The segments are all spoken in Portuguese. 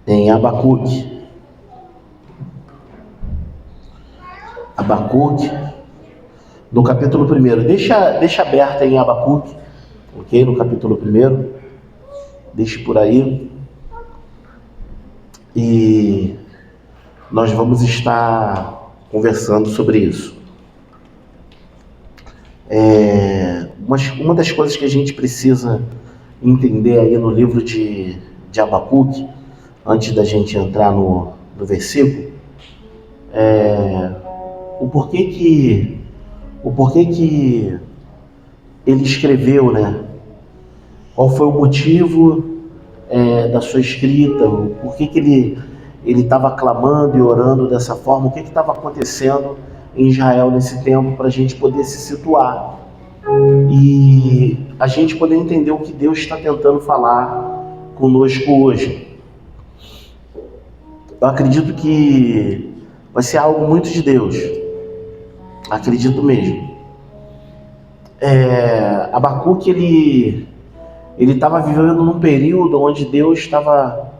em Abacuque. Abacuque, no capítulo 1. Deixa aberto em Abacuque, ok? No capítulo 1. Deixe por aí. E nós vamos estar conversando sobre isso. Uma das coisas que a gente precisa entender aí no livro de Abacuque, antes da gente entrar no versículo, o porquê que ele escreveu, né? Qual foi o motivo da sua escrita, o porquê que ele estava clamando e orando dessa forma, o que estava acontecendo em Israel nesse tempo, para a gente poder se situar e a gente poder entender o que Deus está tentando falar conosco hoje. Eu acredito que vai ser algo muito de Deus, acredito mesmo. Abacuque, ele estava vivendo num período onde Deus estava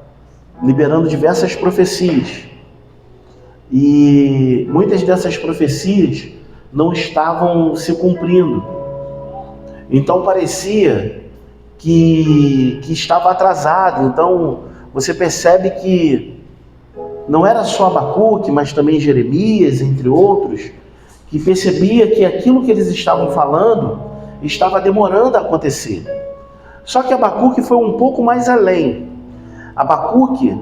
liberando diversas profecias, e muitas dessas profecias não estavam se cumprindo. Então parecia que estava atrasado. Então você percebe que não era só Abacuque, mas também Jeremias, entre outros, que percebia que aquilo que eles estavam falando estava demorando a acontecer. Só que Abacuque foi um pouco mais além. Abacuque,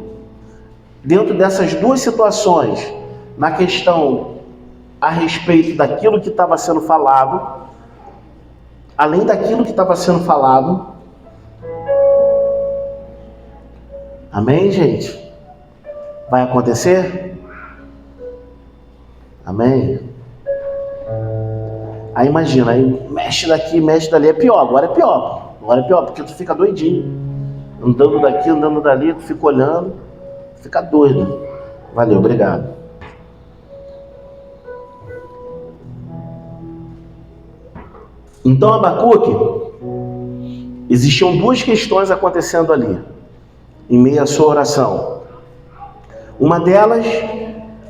dentro dessas duas situações, na questão a respeito daquilo que estava sendo falado, além daquilo que estava sendo falado, amém, gente? Vai acontecer? Amém? Aí imagina, aí mexe daqui, mexe dali, é pior, agora é pior, porque tu fica doidinho, andando daqui, andando dali, tu fica olhando, fica doido. Valeu, obrigado. Então, Abacuque, existiam duas questões acontecendo ali, em meio à sua oração. Uma delas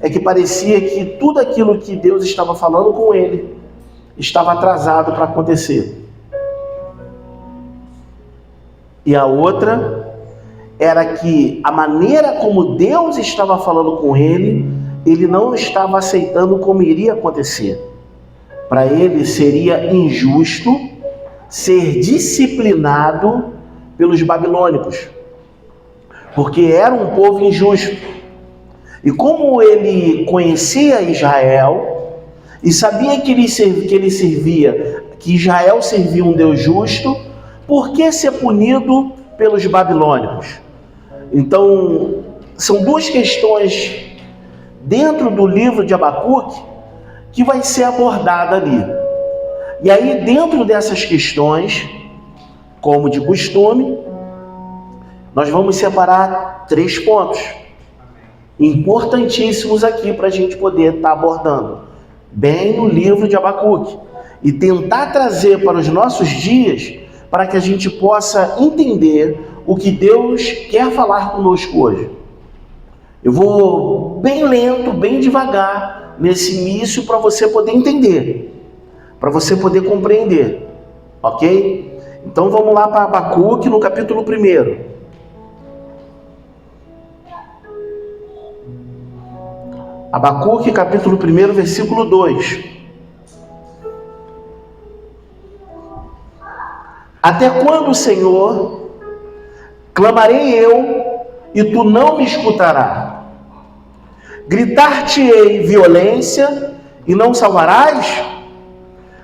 é que parecia que tudo aquilo que Deus estava falando com ele estava atrasado para acontecer. E a outra era que a maneira como Deus estava falando com ele não estava aceitando como iria acontecer. Para ele seria injusto ser disciplinado pelos babilônicos, porque era um povo injusto. E como ele conhecia Israel e sabia que Israel servia um Deus justo, por que ser punido pelos babilônicos? Então, são duas questões dentro do livro de Abacuque que vai ser abordada ali. E aí, dentro dessas questões, como de costume, nós vamos separar 3 pontos importantíssimos aqui para a gente poder estar abordando bem no livro de Abacuque e tentar trazer para os nossos dias, para que a gente possa entender o que Deus quer falar conosco hoje. Eu vou bem lento, bem devagar nesse início, para você poder entender, para você poder compreender, ok? Então vamos lá para Abacuque no capítulo 1. Abacuque, capítulo 1, versículo 2. Até quando, Senhor, clamarei eu e tu não me escutarás? Gritar-te-ei violência e não salvarás?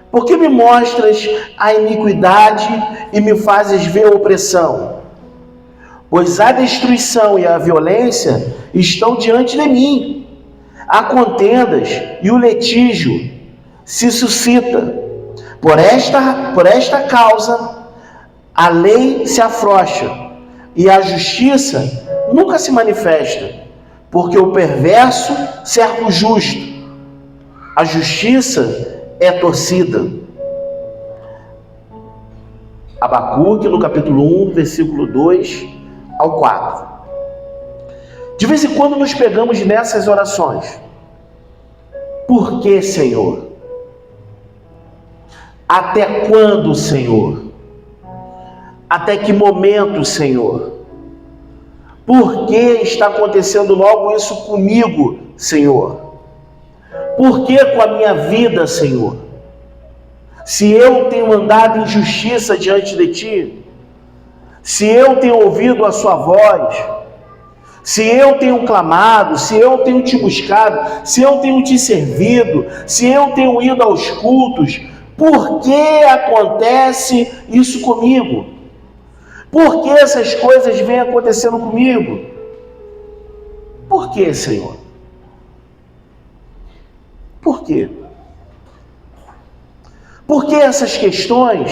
Por que me mostras a iniquidade e me fazes ver a opressão? Pois a destruição e a violência estão diante de mim. Há contendas e o litígio se suscita. Por esta causa, a lei se afrouxa e a justiça nunca se manifesta, porque o perverso cerca o justo, a justiça é torcida. Abacuque, no capítulo 1, versículo 2 ao 4. De vez em quando nos pegamos nessas orações. Por que, Senhor? Até quando, Senhor? Até que momento, Senhor? Por que está acontecendo logo isso comigo, Senhor? Por que com a minha vida, Senhor? Se eu tenho andado em justiça diante de Ti, se eu tenho ouvido a Sua voz, se eu tenho clamado, se eu tenho Te buscado, se eu tenho Te servido, se eu tenho ido aos cultos, por que acontece isso comigo? Por que essas coisas vêm acontecendo comigo? Por que, Senhor? Por quê? Por que essas questões?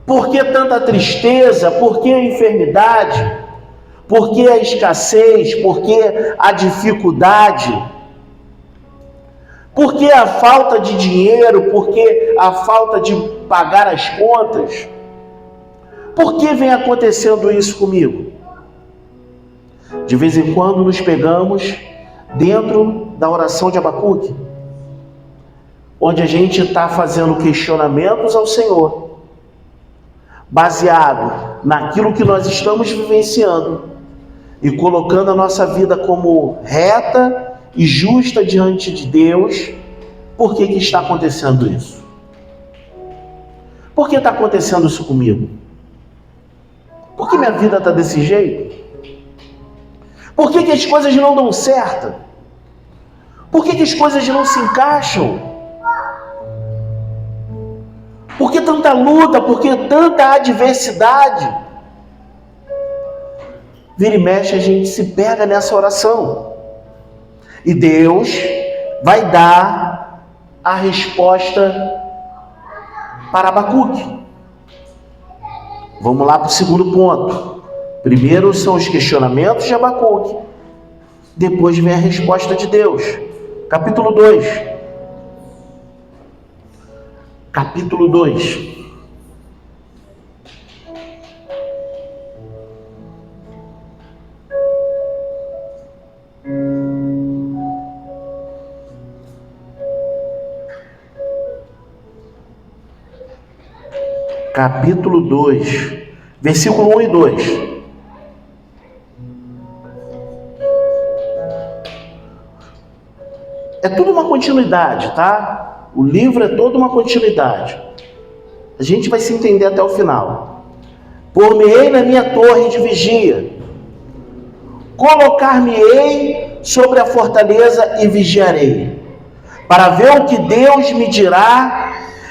Por que tanta tristeza? Por que a enfermidade? Por que a escassez? Por que a dificuldade? Por que a falta de dinheiro? Por que a falta de pagar as contas? Por que vem acontecendo isso comigo? De vez em quando nos pegamos dentro da oração de Abacuque, onde a gente está fazendo questionamentos ao Senhor, baseado naquilo que nós estamos vivenciando e colocando a nossa vida como reta e justa diante de Deus. Por que está acontecendo isso? Por que está acontecendo isso comigo? Por que minha vida está desse jeito? Por que as coisas não dão certo? Por que as coisas não se encaixam? Por que tanta luta? Por que tanta adversidade? Vira e mexe, a gente se pega nessa oração. E Deus vai dar a resposta para Abacuque. Vamos lá para o segundo ponto. Primeiro são os questionamentos de Abacuque. Depois vem a resposta de Deus. Capítulo 2. Capítulo 2. Capítulo 2, versículo 1 e 2. É tudo uma continuidade, tá? O livro é toda uma continuidade. A gente vai se entender até o final. Por-me-ei na minha torre de vigia, colocar-me-ei sobre a fortaleza e vigiarei, para ver o que Deus me dirá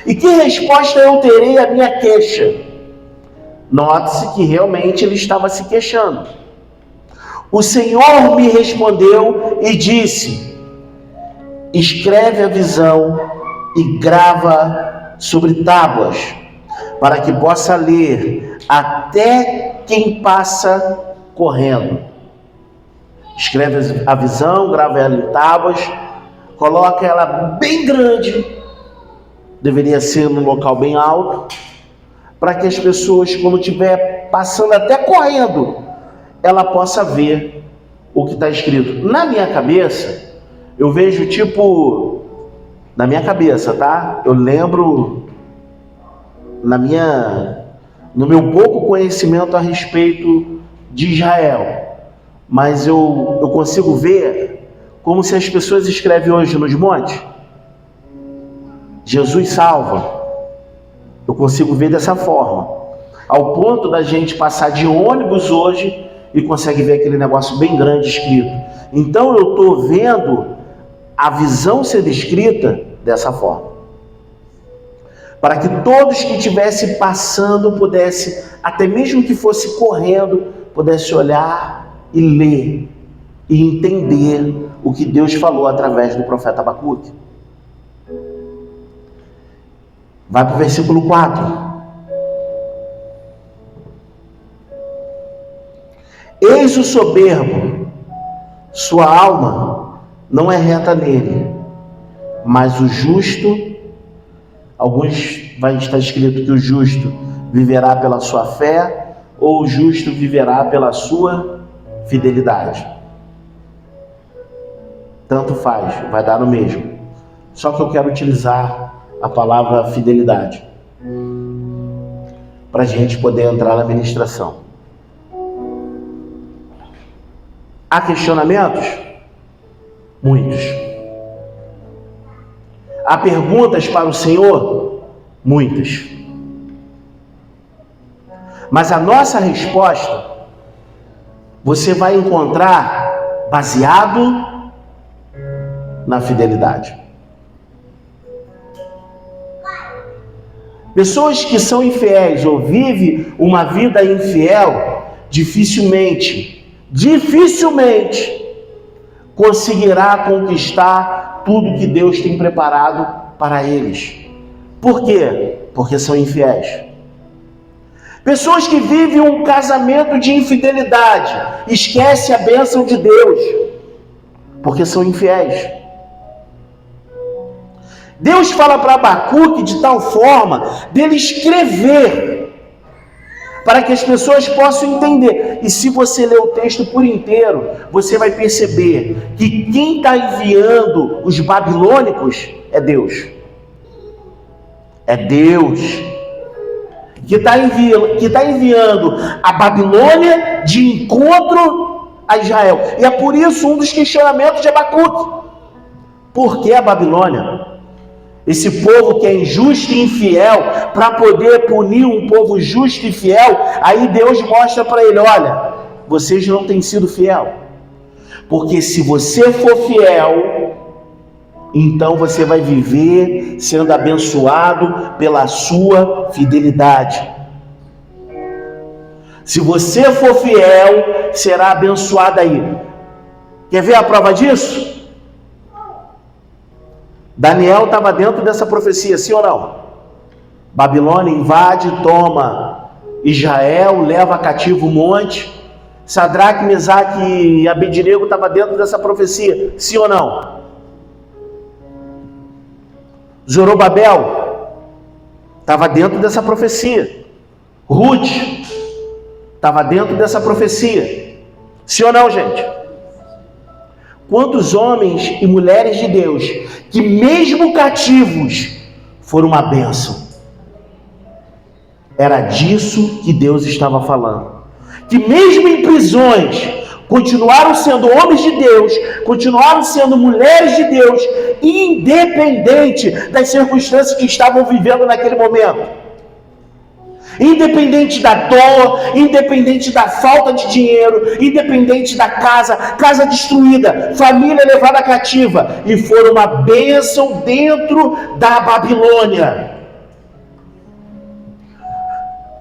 e que resposta eu terei à minha queixa. Note-se que realmente ele estava se queixando. O Senhor me respondeu e disse: escreve a visão e grava sobre tábuas, para que possa ler até quem passa correndo. Escreve a visão, grava ela em tábuas, coloca ela bem grande, deveria ser num local bem alto, para que as pessoas, quando estiver passando até correndo, ela possa ver o que está escrito. Na minha cabeça, eu vejo tipo, na minha cabeça, tá? Eu lembro, no meu pouco conhecimento a respeito de Israel, mas eu consigo ver como se as pessoas escrevem hoje nos montes. Jesus salva. Eu consigo ver dessa forma, ao ponto da gente passar de ônibus hoje e consegue ver aquele negócio bem grande escrito. Então eu estou vendo a visão ser descrita dessa forma, para que todos que estivessem passando pudessem, até mesmo que fosse correndo, pudesse olhar e ler e entender o que Deus falou através do profeta Abacuque. Vai para o versículo 4. Eis o soberbo, sua alma não é reta nele, mas o justo, alguns vai estar escrito que o justo viverá pela sua fé, ou o justo viverá pela sua fidelidade. Tanto faz, vai dar no mesmo. Só que eu quero utilizar a palavra fidelidade para a gente poder entrar na ministração. Há questionamentos? Muitos. Há perguntas para o Senhor? Muitas. Mas a nossa resposta você vai encontrar baseado na fidelidade. Pessoas que são infiéis ou vivem uma vida infiel, dificilmente conseguirá conquistar tudo que Deus tem preparado para eles. Por quê? Porque são infiéis. Pessoas que vivem um casamento de infidelidade, esquecem a bênção de Deus, porque são infiéis. Deus fala para Abacuque de tal forma dele escrever para que as pessoas possam entender. E se você ler o texto por inteiro, você vai perceber que quem está enviando os babilônicos é Deus. É Deus que está enviando a Babilônia de encontro a Israel. E é por isso um dos questionamentos de Abacuque. Por que a Babilônia? Esse povo que é injusto e infiel, para poder punir um povo justo e fiel, aí Deus mostra para ele: olha, vocês não têm sido fiel. Porque se você for fiel, então você vai viver sendo abençoado pela sua fidelidade. Se você for fiel, será abençoado aí. Quer ver a prova disso? Daniel estava dentro dessa profecia, sim ou não? Babilônia invade, toma Israel, leva cativo o monte. Sadraque, Mesaque e Abednego estavam dentro dessa profecia, sim ou não? Zorobabel estava dentro dessa profecia. Ruth estava dentro dessa profecia, sim ou não, gente? Quantos homens e mulheres de Deus que mesmo cativos foram uma bênção? Era disso que Deus estava falando. Que mesmo em prisões, continuaram sendo homens de Deus, continuaram sendo mulheres de Deus, independente das circunstâncias que estavam vivendo naquele momento. Independente da dor, independente da falta de dinheiro, independente da casa destruída, família levada cativa, e foram uma bênção dentro da Babilônia.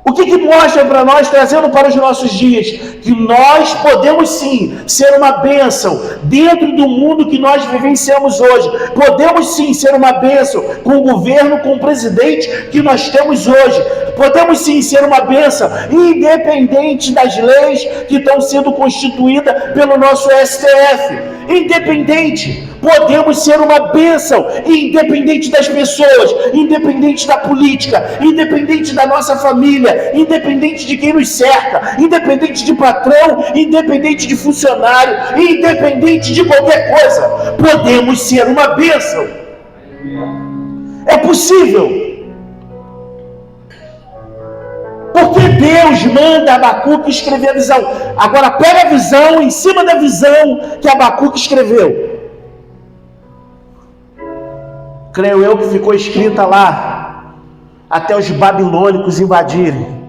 O que mostra para nós, trazendo para os nossos dias? Que nós podemos sim ser uma bênção dentro do mundo que nós vivenciamos hoje. Podemos sim ser uma bênção com o governo, com o presidente que nós temos hoje. Podemos sim ser uma bênção independente das leis que estão sendo constituídas pelo nosso STF. Independente, podemos ser uma bênção, independente das pessoas, independente da política, independente da nossa família, independente de quem nos cerca, independente de patrão, independente de funcionário, independente de qualquer coisa, podemos ser uma bênção. É possível. Porque Deus manda Abacuque escrever a visão. Agora pega a visão, em cima da visão que Abacuque escreveu. Creio eu que ficou escrita lá, até os babilônicos invadirem.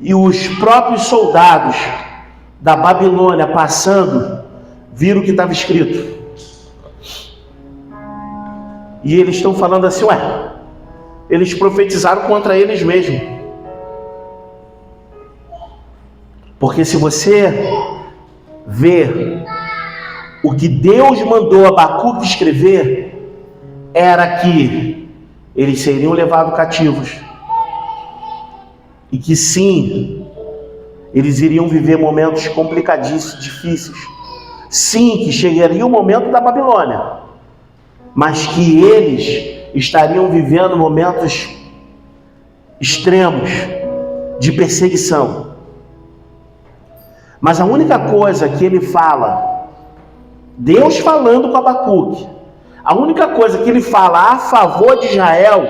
E os próprios soldados da Babilônia passando, viram o que estava escrito. E eles estão falando assim: ué, eles profetizaram contra eles mesmos. Porque se você ver o que Deus mandou Abacuque escrever, era que eles seriam levados cativos. E que sim, eles iriam viver momentos complicadíssimos, difíceis. Sim, que chegaria o momento da Babilônia. Mas que eles estariam vivendo momentos extremos de perseguição. Mas a única coisa que ele fala, Deus falando com Abacuque, a única coisa que ele fala a favor de Israel,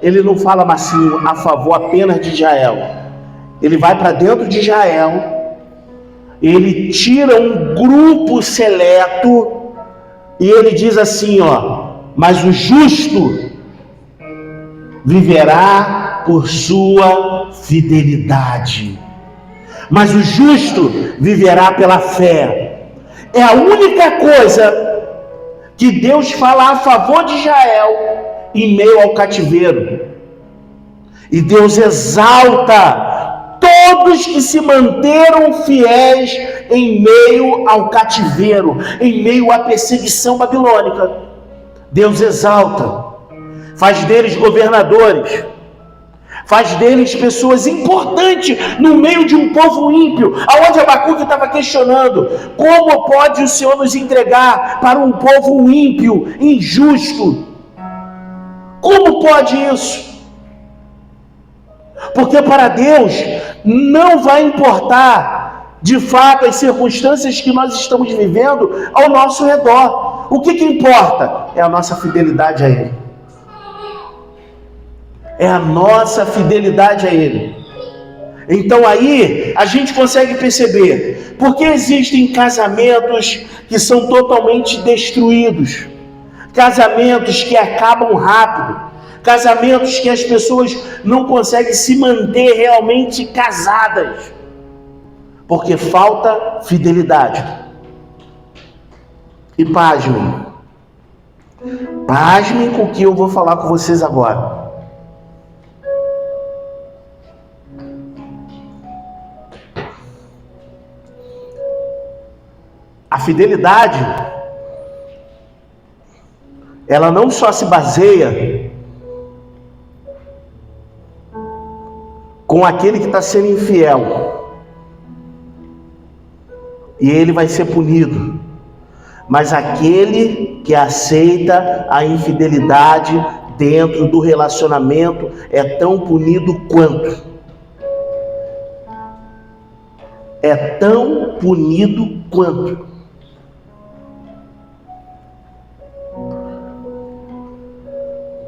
ele não fala assim a favor apenas de Israel. Ele vai para dentro de Israel, ele tira um grupo seleto e ele diz assim, mas o justo viverá por sua fidelidade. Mas o justo viverá pela fé. É a única coisa que Deus fala a favor de Israel em meio ao cativeiro. E Deus exalta todos que se manteram fiéis em meio ao cativeiro, em meio à perseguição babilônica. Deus exalta, faz deles governadores, faz deles pessoas importantes no meio de um povo ímpio, aonde Abacuque estava questionando, como pode o Senhor nos entregar para um povo ímpio, injusto? Como pode isso? Porque para Deus não vai importar de fato as circunstâncias que nós estamos vivendo ao nosso redor. O que importa? É a nossa fidelidade a Ele. É a nossa fidelidade a Ele. Então aí a gente consegue perceber porque existem casamentos que são totalmente destruídos, casamentos que acabam rápido, casamentos que as pessoas não conseguem se manter realmente casadas, porque falta fidelidade. E pasmem com o que eu vou falar com vocês agora. A fidelidade, ela não só se baseia com aquele que está sendo infiel, e ele vai ser punido, mas aquele que aceita a infidelidade dentro do relacionamento é tão punido quanto. É tão punido quanto.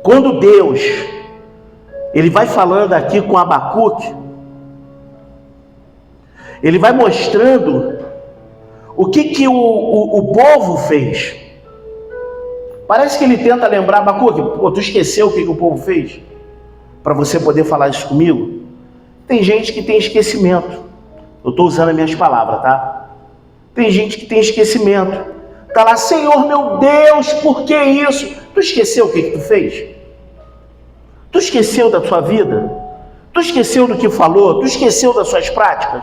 Quando Deus, Ele vai falando aqui com Abacuque, Ele vai mostrando o que o povo fez. Parece que Ele tenta lembrar, Abacuque, tu esqueceu o que o povo fez? Para você poder falar isso comigo? Tem gente que tem esquecimento. Eu estou usando as minhas palavras, tá? Tem gente que tem esquecimento. Está lá, Senhor meu Deus, por que isso? Tu esqueceu o que tu fez? Tu esqueceu da tua vida? Tu esqueceu do que falou? Tu esqueceu das suas práticas?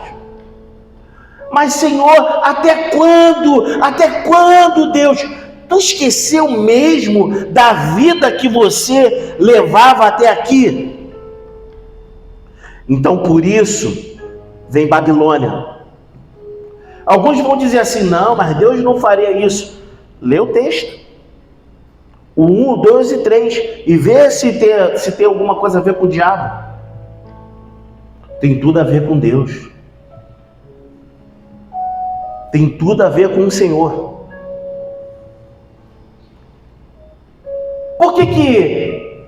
Mas Senhor, até quando? Até quando, Deus? Tu esqueceu mesmo da vida que você levava até aqui? Então por isso vem Babilônia. Alguns vão dizer assim, não, mas Deus não faria isso. Lê o texto. O 1, o 2 e 3. E vê se tem alguma coisa a ver com o diabo. Tem tudo a ver com Deus. Tem tudo a ver com o Senhor. Por que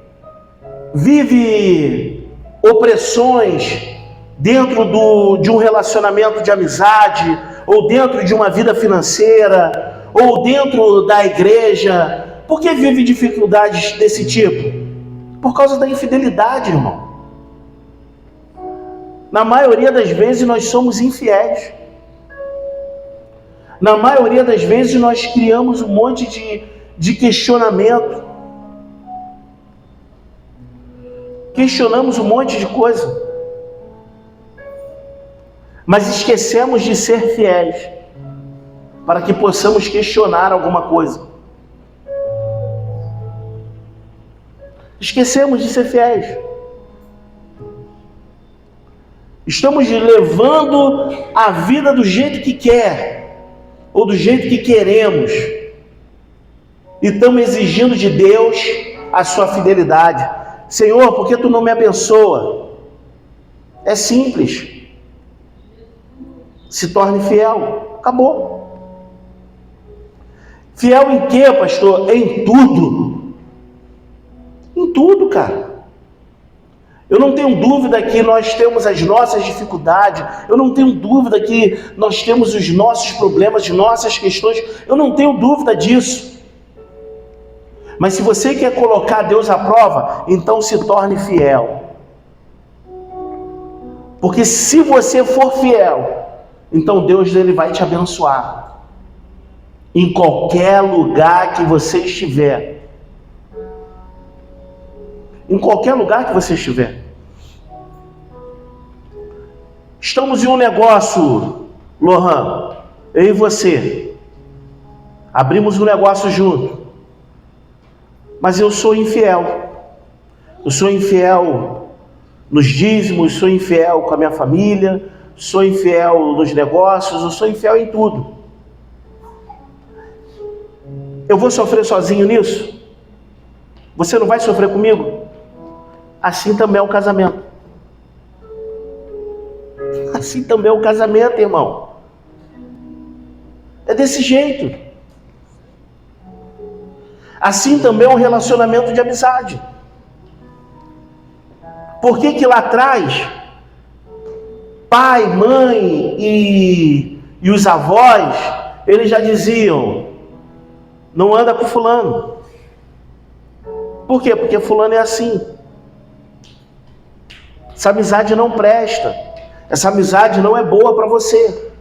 vive opressões dentro de um relacionamento de amizade, ou dentro de uma vida financeira, ou dentro da igreja? Por que vive dificuldades desse tipo? Por causa da infidelidade, irmão. Na maioria das vezes nós somos infiéis. Na maioria das vezes nós criamos um monte de questionamento. Questionamos um monte de coisa. Mas esquecemos de ser fiéis, para que possamos questionar alguma coisa. Esquecemos de ser fiéis. Estamos levando a vida do jeito que quer, ou do jeito que queremos, e estamos exigindo de Deus a sua fidelidade. Senhor, por que tu não me abençoa? É simples. se torne fiel. Acabou. Fiel em quê, pastor? Em tudo. Em tudo, cara. Eu não tenho dúvida que nós temos as nossas dificuldades, eu não tenho dúvida que nós temos os nossos problemas, as nossas questões, eu não tenho dúvida disso. Mas se você quer colocar Deus à prova, então se torne fiel. Porque se você for fiel, então Deus ele vai te abençoar. Em qualquer lugar que você estiver. Em qualquer lugar que você estiver. Estamos em um negócio, Lohan, eu e você. Abrimos um negócio junto. Mas eu sou infiel. Eu sou infiel nos dízimos, sou infiel com a minha família, sou infiel nos negócios, eu sou infiel em tudo. Eu vou sofrer sozinho nisso? Você não vai sofrer comigo? Assim também é o casamento. Assim também é o casamento, irmão. É desse jeito. Assim também é um relacionamento de amizade. Por que que lá atrás, pai, mãe e os avós, eles já diziam, não anda com fulano. Por quê? Porque fulano é assim. Essa amizade não presta. Essa amizade não é boa para você.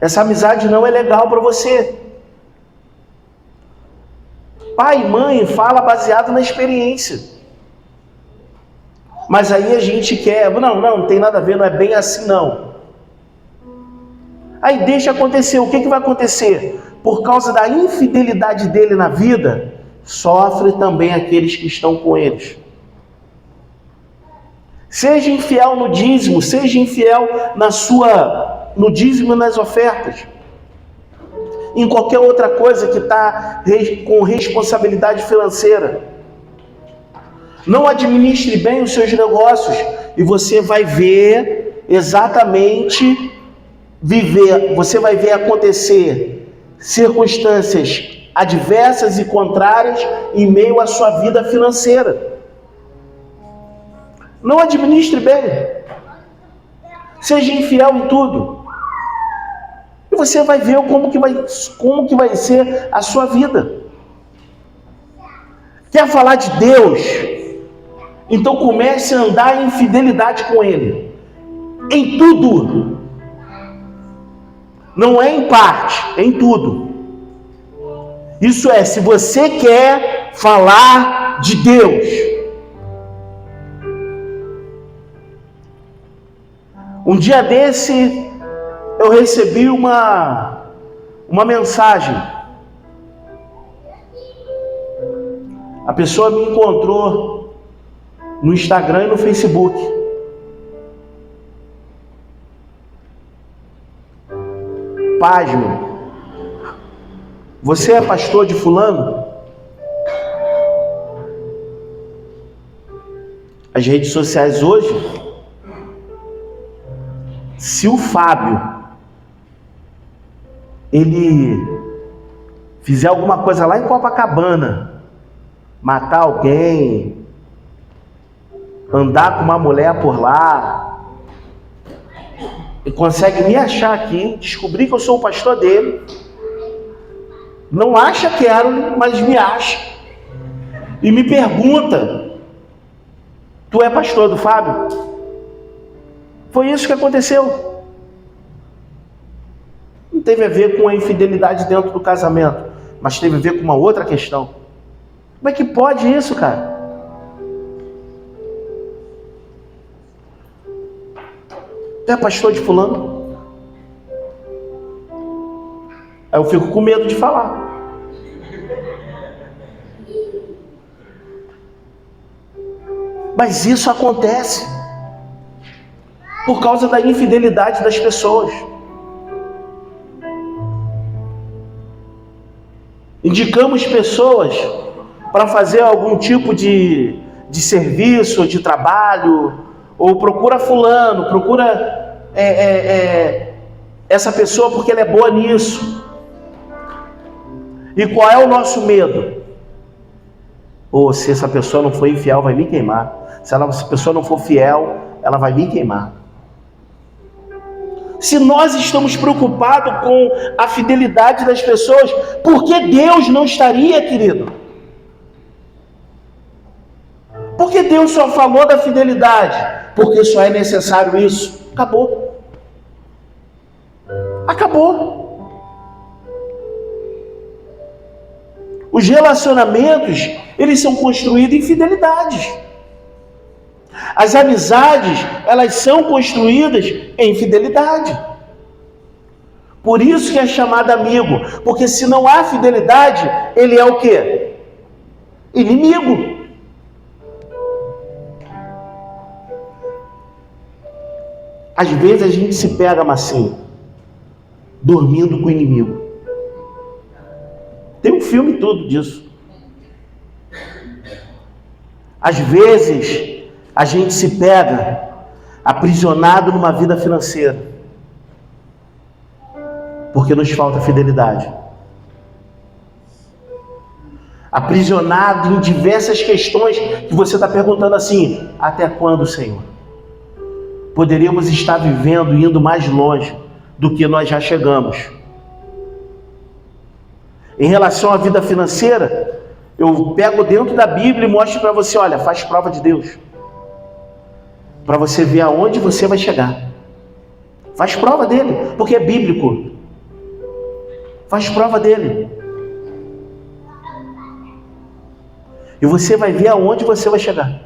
Essa amizade não é legal para você. Pai e mãe fala baseado na experiência. Mas aí a gente quer, não tem nada a ver, não é bem assim não. Aí deixa acontecer, o que vai acontecer? Por causa da infidelidade dele na vida, sofre também aqueles que estão com eles. Seja infiel no dízimo, seja infiel no dízimo e nas ofertas. Em qualquer outra coisa que está com responsabilidade financeira. Não administre bem os seus negócios e você vai ver exatamente você vai ver acontecer circunstâncias adversas e contrárias em meio à sua vida financeira. Não administre bem. Seja infiel em tudo. E você vai ver como que vai ser a sua vida. Quer falar de Deus? Então comece a andar em fidelidade com Ele. Em tudo. Não é em parte, é em tudo. Isso é, se você quer falar de Deus. Um dia desse, eu recebi uma mensagem. A pessoa me encontrou no Instagram e no Facebook. Pasme. Você é pastor de fulano? As redes sociais hoje, se o Fábio ele fizer alguma coisa lá em Copacabana, matar alguém, andar com uma mulher por lá, e consegue me achar aqui, descobrir que eu sou o pastor dele, não acha que quero, mas me acha, e me pergunta, tu é pastor do Fábio? Foi isso que aconteceu. Não teve a ver com a infidelidade dentro do casamento, mas teve a ver com uma outra questão. Como é que pode isso, cara? Tu é pastor de fulano? Aí eu fico com medo de falar. Mas isso acontece por causa da infidelidade das pessoas. Indicamos pessoas para fazer algum tipo de serviço, de trabalho, ou procura fulano, procura essa pessoa porque ela é boa nisso. E qual é o nosso medo? Ou se essa pessoa não for infiel, vai me queimar. Se essa pessoa não for fiel, ela vai me queimar. Se nós estamos preocupados com a fidelidade das pessoas, por que Deus não estaria, querido? Por que Deus só falou da fidelidade? Porque só é necessário isso. Acabou. Acabou. Os relacionamentos, eles são construídos em fidelidades. As amizades, elas são construídas em fidelidade. Por isso que é chamado amigo, porque se não há fidelidade, ele é o quê? Inimigo. Às vezes a gente se pega, Marcinho, dormindo com o inimigo. Tem um filme todo disso. Às vezes a gente se pega aprisionado numa vida financeira, porque nos falta fidelidade. Aprisionado em diversas questões que você está perguntando assim: até quando, Senhor? Poderíamos estar vivendo e indo mais longe do que nós já chegamos. Em relação à vida financeira, eu pego dentro da Bíblia e mostro para você: olha, faz prova de Deus, para você ver aonde você vai chegar. Faz prova dele, porque é bíblico. Faz prova dele. E você vai ver aonde você vai chegar.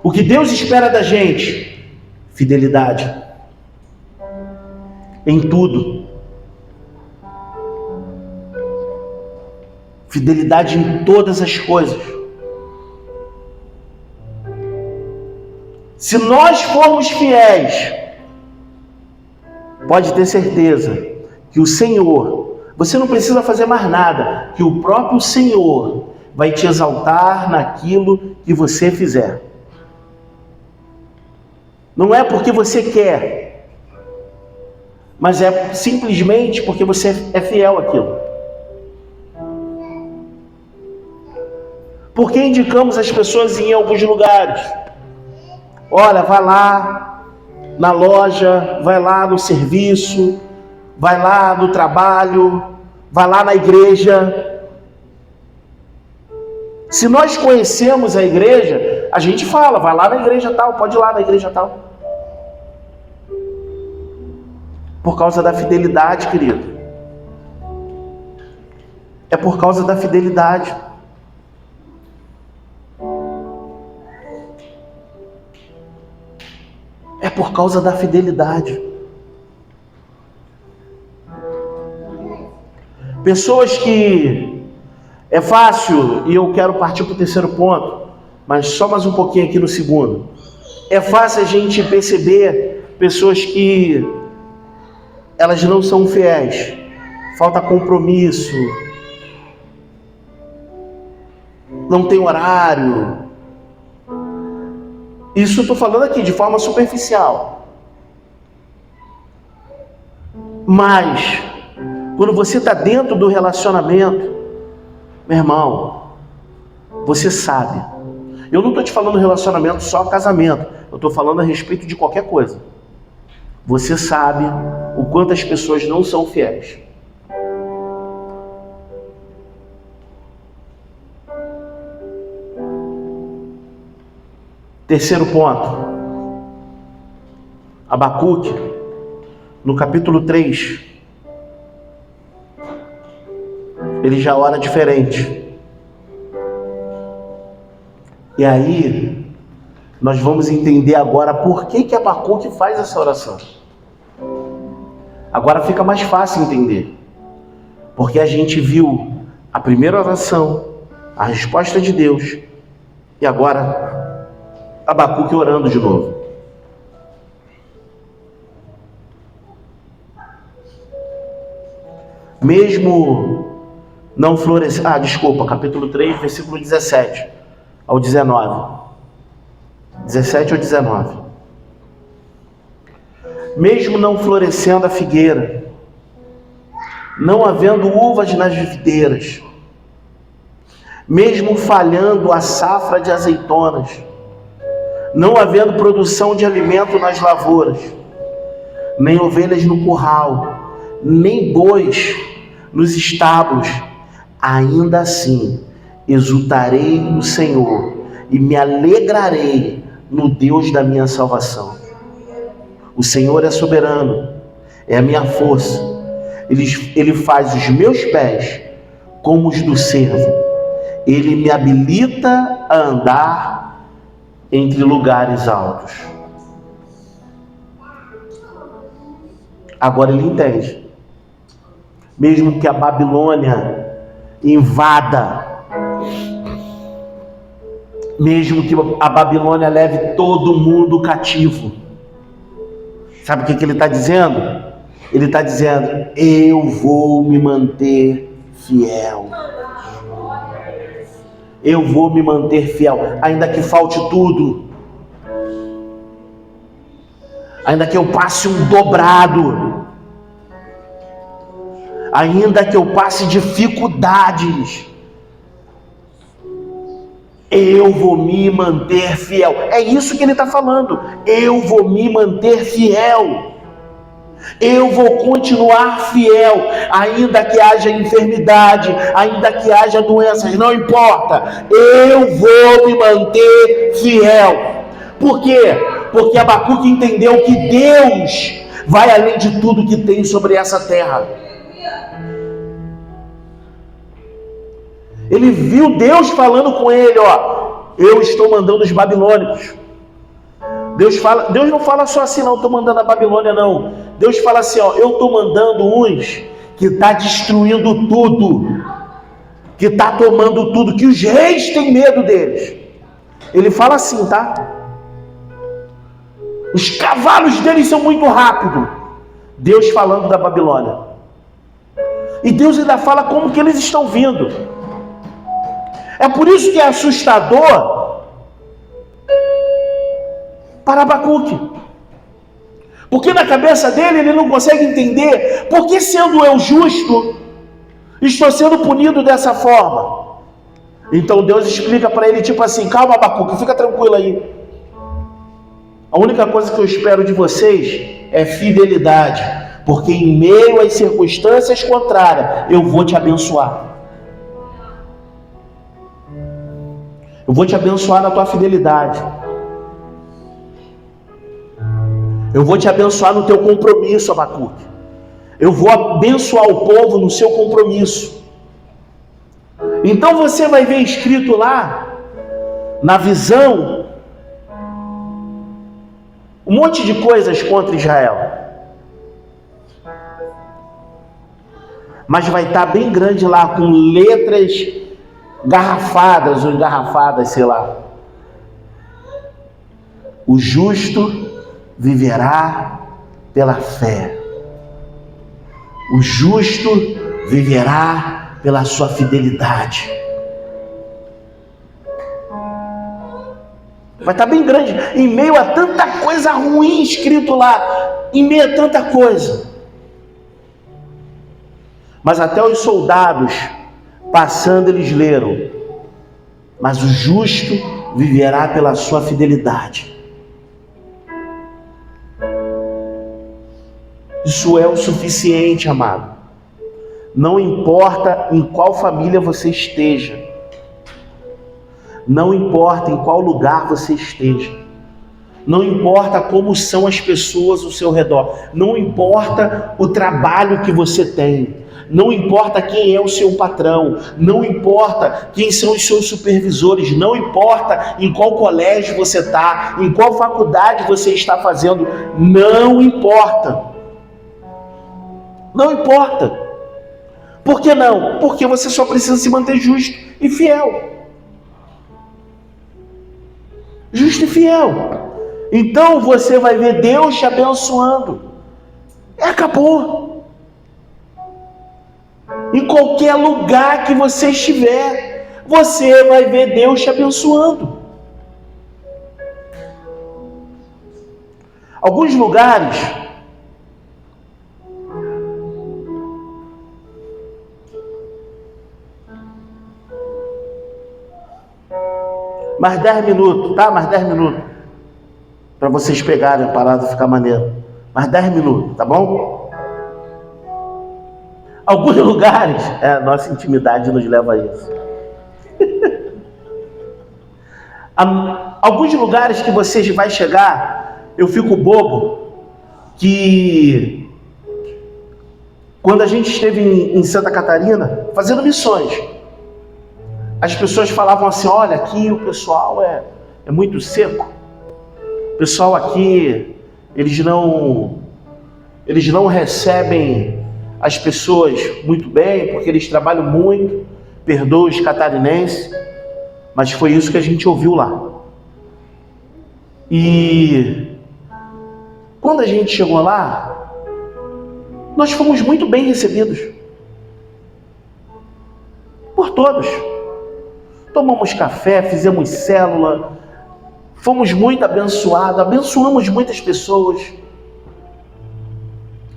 O que Deus espera da gente? Fidelidade. Em tudo. Fidelidade em todas as coisas. Se nós formos fiéis, pode ter certeza que o Senhor, você não precisa fazer mais nada, que o próprio Senhor vai te exaltar naquilo que você fizer. Não é porque você quer, mas é simplesmente porque você é fiel àquilo. Por que indicamos as pessoas em alguns lugares? Olha, vai lá na loja, vai lá no serviço, vai lá no trabalho, vai lá na igreja. Se nós conhecemos a igreja, a gente fala: vai lá na igreja tal, pode ir lá na igreja tal. Por causa da fidelidade, querido. É por causa da fidelidade. É por causa da fidelidade. Pessoas que é fácil, e eu quero partir para o terceiro ponto, mas só mais um pouquinho aqui no segundo. É fácil a gente perceber pessoas que elas não são fiéis, falta compromisso, não tem horário. Isso eu estou falando aqui de forma superficial. Mas, quando você está dentro do relacionamento, meu irmão, você sabe. Eu não estou te falando relacionamento só casamento. Eu estou falando a respeito de qualquer coisa. Você sabe o quanto as pessoas não são fiéis. Terceiro ponto. Abacuque, no capítulo 3, ele já ora diferente. E aí, nós vamos entender agora por que Abacuque faz essa oração. Agora fica mais fácil entender. Porque a gente viu a primeira oração, a resposta de Deus, e agora Abacuque orando de novo. Mesmo não florescer... capítulo 3, versículo 17 ao 19. 17 ao 19. mesmo não florescendo a figueira, não havendo uvas nas videiras, mesmo falhando a safra de azeitonas, não havendo produção de alimento nas lavouras, nem ovelhas no curral, nem bois nos estábulos, ainda assim exultarei no Senhor e me alegrarei no Deus da minha salvação. O Senhor é soberano, é a minha força. Ele faz os meus pés como os do servo. Ele me habilita a andar entre lugares altos. Agora ele entende. Mesmo que a Babilônia invada, mesmo que a Babilônia leve todo mundo cativo, sabe o que ele está dizendo? Ele está dizendo: eu vou me manter fiel. Eu vou me manter fiel, ainda que falte tudo, ainda que eu passe um dobrado, ainda que eu passe dificuldades, eu vou me manter fiel. É isso que ele está falando. Eu vou me manter fiel. Eu vou continuar fiel, ainda que haja enfermidade, ainda que haja doenças, não importa. Eu vou me manter fiel. Por quê? Porque Abacuque entendeu que Deus vai além de tudo que tem sobre essa terra. Ele viu Deus falando com ele, eu estou mandando os babilônicos. Deus não fala só assim, não, estou mandando a Babilônia, não. Deus fala assim, eu estou mandando uns que está destruindo tudo, que está tomando tudo, que os reis têm medo deles. Ele fala assim, tá? Os cavalos deles são muito rápidos. Deus falando da Babilônia. E Deus ainda fala como que eles estão vindo. É por isso que é assustador para Abacuque, porque na cabeça dele ele não consegue entender por que, sendo eu justo, estou sendo punido dessa forma. Então Deus explica para ele tipo assim: calma, Abacuque, fica tranquilo aí. A única coisa que eu espero de vocês é fidelidade, porque em meio às circunstâncias contrárias eu vou te abençoar. Eu vou te abençoar na tua fidelidade. Eu vou te abençoar no teu compromisso, Abacuque. Eu vou abençoar o povo no seu compromisso. Então você vai ver escrito lá, na visão, um monte de coisas contra Israel. Mas vai estar bem grande lá, com letras garrafadas ou engarrafadas, sei lá. O justo viverá pela fé. O justo viverá pela sua fidelidade. Vai estar bem grande, em meio a tanta coisa ruim escrito lá, em meio a tanta coisa. Mas até os soldados, passando, eles leram: mas o justo viverá pela sua fidelidade. Isso é o suficiente, amado. Não importa em qual família você esteja, não importa em qual lugar você esteja, não importa como são as pessoas ao seu redor, não importa o trabalho que você tem, não importa quem é o seu patrão, não importa quem são os seus supervisores, não importa em qual colégio você está, em qual faculdade você está fazendo, não importa. Não importa. Por que não? Porque você só precisa se manter justo e fiel. Justo e fiel. Então você vai ver Deus te abençoando. Acabou. Em qualquer lugar que você estiver, você vai ver Deus te abençoando. Alguns lugares Mais 10 minutos, tá? Mais 10 minutos. Para vocês pegarem a parada e ficar maneiro. Mais 10 minutos, tá bom? Alguns lugares, a nossa intimidade nos leva a isso. Alguns lugares que você vai chegar, eu fico bobo, que quando a gente esteve em Santa Catarina, fazendo missões, as pessoas falavam assim, olha, aqui o pessoal é muito seco. O pessoal aqui, eles não recebem as pessoas muito bem, porque eles trabalham muito, perdoa os catarinenses, mas foi isso que a gente ouviu lá. E quando a gente chegou lá, nós fomos muito bem recebidos por todos. Tomamos café, fizemos célula, fomos muito abençoados, abençoamos muitas pessoas,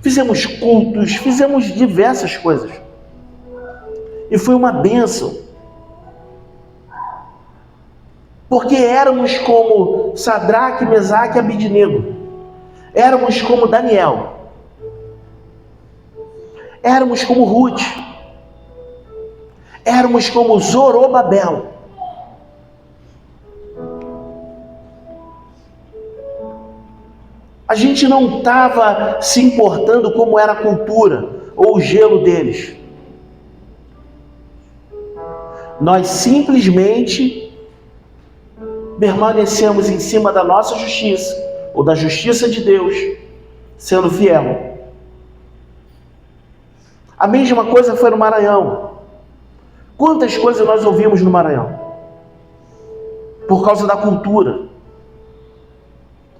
fizemos cultos, fizemos diversas coisas. E foi uma bênção. Porque éramos como Sadraque, Mesaque e Abidnego. Éramos como Daniel. Éramos como Ruth. Éramos como Zorobabel. A gente não estava se importando como era a cultura ou o gelo deles. Nós simplesmente permanecemos em cima da nossa justiça, ou da justiça de Deus, sendo fiel. A mesma coisa foi no Maranhão. Quantas coisas nós ouvimos no Maranhão? Por causa da cultura.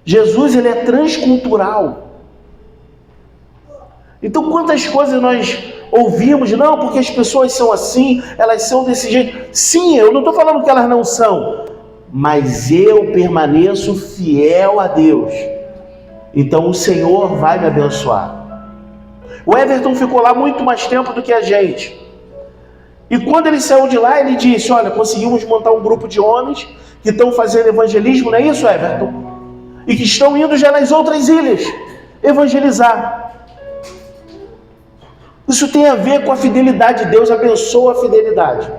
Jesus, ele é transcultural. Então, quantas coisas nós ouvimos, não, porque as pessoas são assim, elas são desse jeito. Sim, eu não estou falando que elas não são, mas eu permaneço fiel a Deus. Então, o Senhor vai me abençoar. O Everton ficou lá muito mais tempo do que a gente. E quando ele saiu de lá, ele disse, olha, conseguimos montar um grupo de homens que estão fazendo evangelismo, não é isso, Everton? E que estão indo já nas outras ilhas evangelizar. Isso tem a ver com a fidelidade. Deus abençoa a fidelidade.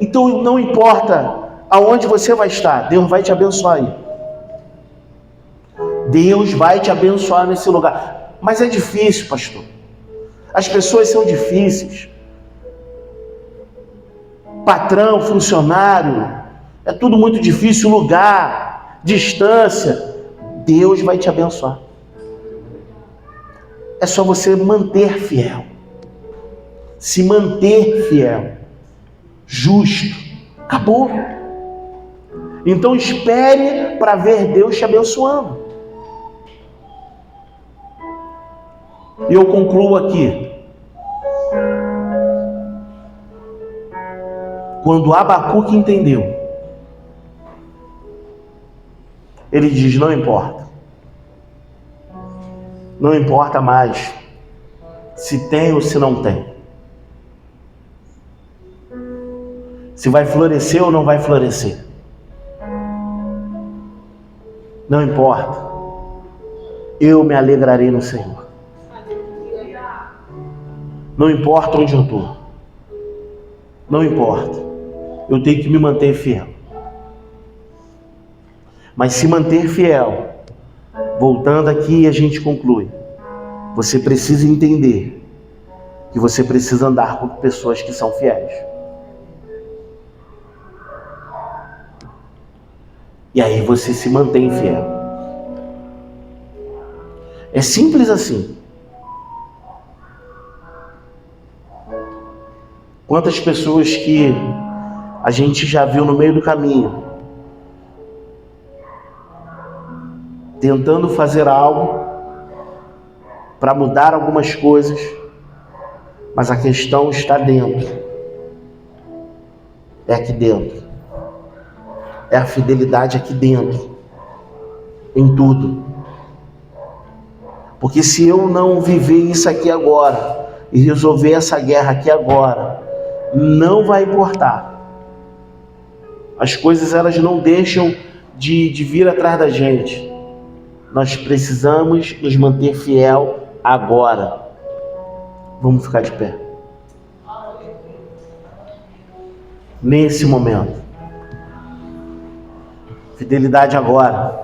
Então não importa aonde você vai estar, Deus vai te abençoar aí. Deus vai te abençoar nesse lugar. Mas é difícil, pastor. As pessoas são difíceis. Patrão, funcionário, é tudo muito difícil, lugar, distância. Deus vai te abençoar. É só você manter fiel. Se manter fiel. Justo. Acabou. Então espere para ver Deus te abençoando. E eu concluo aqui. Quando Abacuque entendeu, ele diz, não importa. Não importa mais se tem ou se não tem. Se vai florescer ou não vai florescer. Não importa. Eu me alegrarei no Senhor. Não importa onde eu estou. Não importa. Eu tenho que me manter fiel. Mas se manter fiel, voltando aqui a gente conclui, você precisa entender que você precisa andar com pessoas que são fiéis. E aí você se mantém fiel. É simples assim. Quantas pessoas que a gente já viu no meio do caminho, tentando fazer algo para mudar algumas coisas, mas a questão está dentro. É aqui dentro. É a fidelidade aqui dentro. Em tudo. Porque se eu não viver isso aqui agora e resolver essa guerra aqui agora, não vai importar As coisas elas não deixam de vir atrás da gente. Nós precisamos nos manter fiel agora. Vamos ficar de pé. Nesse momento. Fidelidade agora.